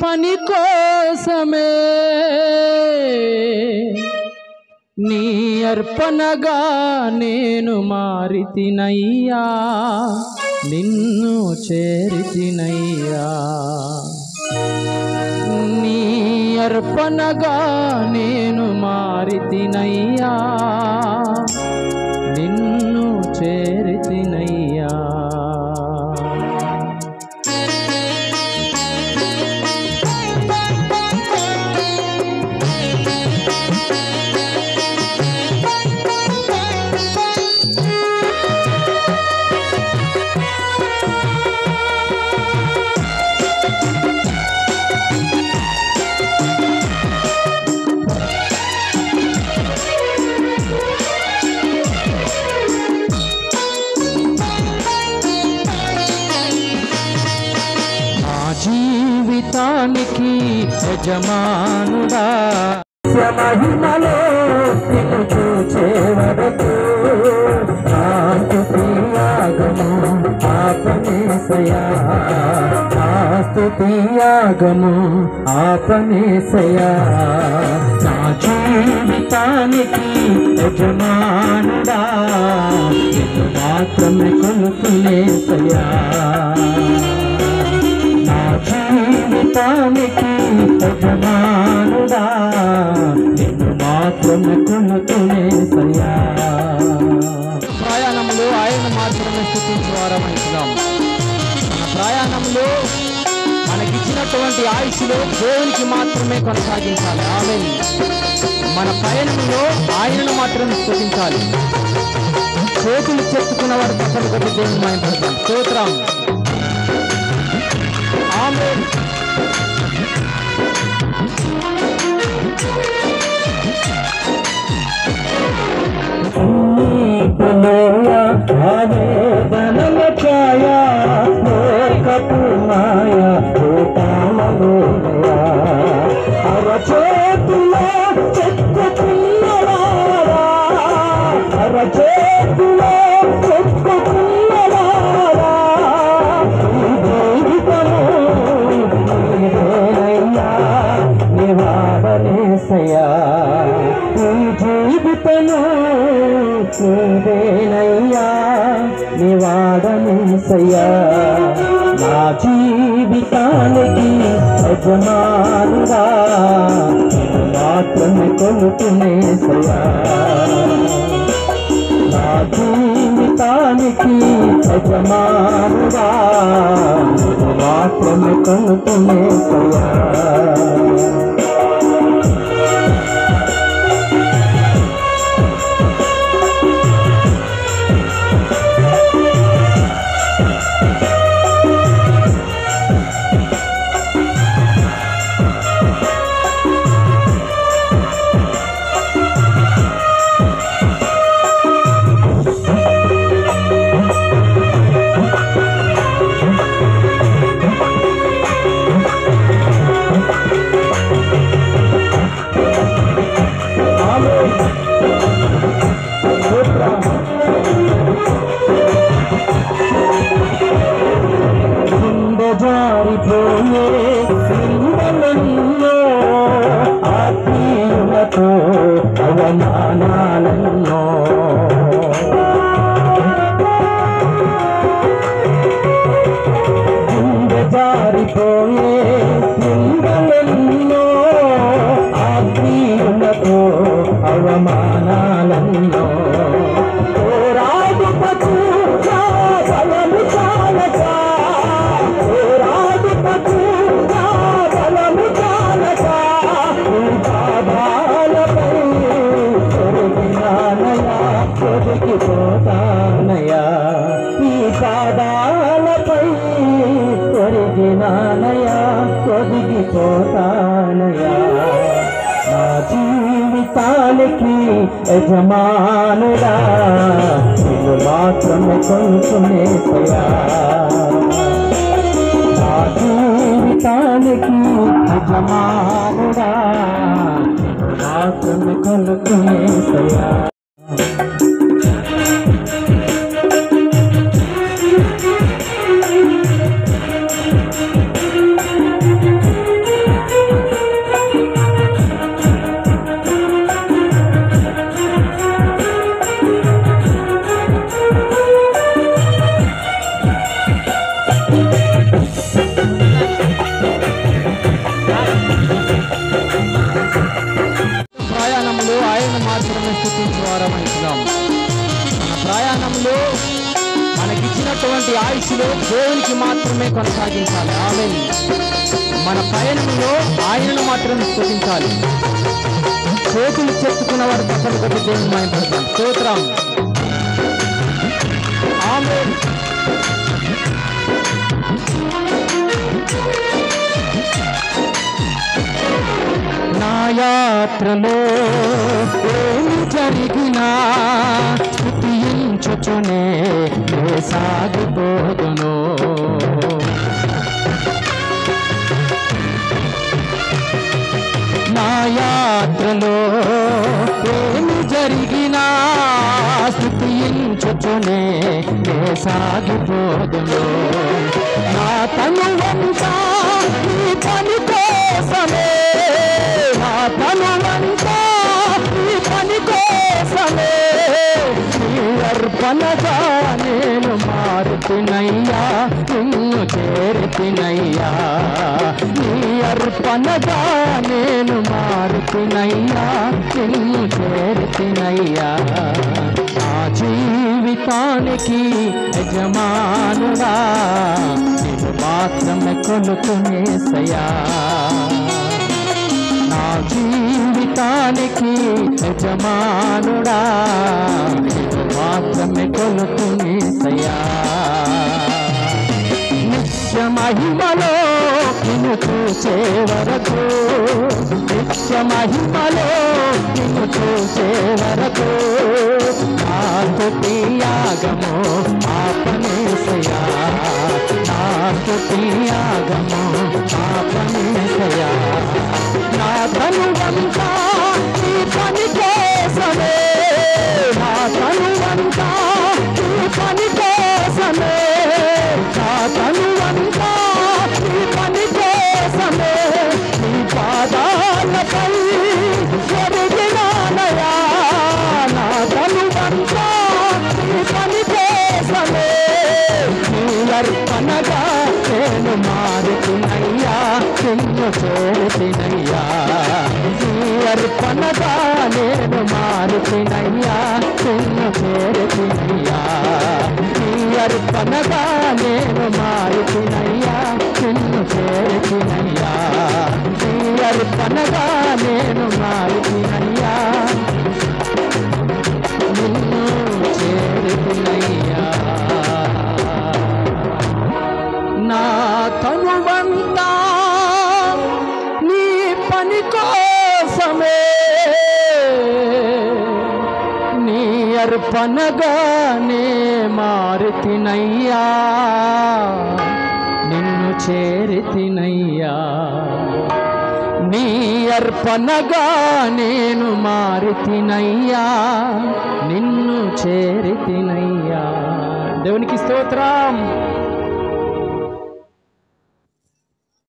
పని కోసమే నీ అర్పణగా నేను మారితినయ్యా, నిన్ను చేరితినయ్యా. నీ అర్పణగా నేను మారితినయ్యా, నిన్ను చేరితినయ్యా. జీవితానికి యజమానుడా, మహిమలో నిన్ను చూచే వరకు నా స్తుతి యాగము ఆపనేసయా, నా స్తుతి యాగము ఆపనేసయా. నా జీవితానికి యజమానుడా, నిన్ను మాత్రమే కొలుకునేసయా. జీవితానికి యజమానుడా, నిన్ను మాత్రమే కొలుకునేసయ్యా. ప్రయాణంలో ఆయన మాత్రమే స్తుతించే వారమైతున్నాం. మన ప్రయాణంలో మనకిచ్చినటువంటి ఆయుష్లో దేవునికి మాత్రమే కొనసాగించాలి. ఆమేన్. మన పయనంలో ఆయనను మాత్రమే స్తుతించాలి. చేతులు చెప్పుకున్న వారు తప్పని కొద్ది దేవుని మాయపడతాం. స్తోత్రం. ఆమేన్. ఆవేదనల ఛాయ లోకపు మాయ రూపాలలోనయా, అరచేతులో చెక్కుకున్నవారా, అరచేతులో చెక్కుకున్నవారా, నివాడనేసయ్యా. ఈ జీవితము నీవేనయ్యా, నివాడనేసయ్యా. నా జీవితానికి యజమానుడా, మాత్రమే కొలుకునేసయ్యా. నా జీవితానికి యజమానుడా, మాత్రమే కొలుకునేసయ్యా. జారిపోయే క్రీడలెన్నో, ఆత్మీయులతో అవమానాలెన్నో, గుండె జారిపోయే క్రీడలెన్నో, ఆత్మీయులతో అవమానాలెన్నో, ఒరిగిపోతానయా, ఈ పాదాలపై ఒరిగినానయా, ఒరిగిపోతానయా. నా జీవితానికి యజమానుడా, నిన్ను మాత్రమే కొలుకునేసయ్యా. నా జీవితానికి యజమానుడా, నిన్ను మాత్రమే కొలుకునేసయ్యా. దృష్టిలో దేవునికి మాత్రమే కొనసాగించాలి. ఆమేన్. మన పయనంలో ఆయనను మాత్రం స్తుతించాలి. చేతులు చెప్పుకున్న వారు తప్పని కొట్టి దేవుని మహిమపరచాలి. స్తోత్రం. ఆమేన్. నా యాత్రలో ఏమి జరిగినా స్తుతించుచునే సాగిపోదును. నా యాత్రలో ఏమి జరిగినా స్తుతించుచునే సాగిపోదును. నా తనువంతా నీ పని కోసమే, నా తనువంతా నీ పని కోసమే, నీ అర్పణగా నేను మారుతినయ్యా, నిన్ను చేరుతినయ్యా. నీ అర్పణగా నేను మారుతినయ్యా, నిన్ను చేరుతినయ్యా. నా జీవితానికి యజమానుడా నిన్ను మాత్రమే కొలుకునేసయ్యా. నా జీవితానికి యజమానుడా నిన్ను మాత్రమే కొలుకునేసయ్యా. నిత్య మహిమలో నిన్ను చూసే వరకు, నిత్య మహిమలో నిన్ను చూసే వరకు నా స్తుతి యాగము ఆపనేసయ్యా, నా స్తుతి యాగము ఆపనేసయ్యా. నా తనువంతా నీ పని కోసమే, నా తనువంతా నీ పని కోసమే, నా తనువంతా నీ పని కోసమే, నీ పాదాలపై ఎరిగినానయా. నా తనువంతా నీ పని కోసమే, నీ అర్పణగా నేను మారుతున్నయ్యా, నిన్ను చేరుతున్నయ్యా. నీ అర్పణగా నేను మారుతున్నయ్యా, నిన్ను చేరుతున్నయ్యా. నీ అర్పణగా నేను మారుతున్నయ్యా, నిన్ను చేరుతున్నయ్యా. నీ అర్పణగా నేను మారుతున్నయ్యా, నిన్ను చేరుతున్నయ్యా. నా తనువంతా నీ పని కోసమే, నీ అర్పణగానే మారుతినయ్యా, నిన్ను చేరితినయ్యా. నీ అర్పణగా నేను మారుతినయ్యా, నిన్ను చేరితినయ్యా. దేవునికి స్తోత్రం.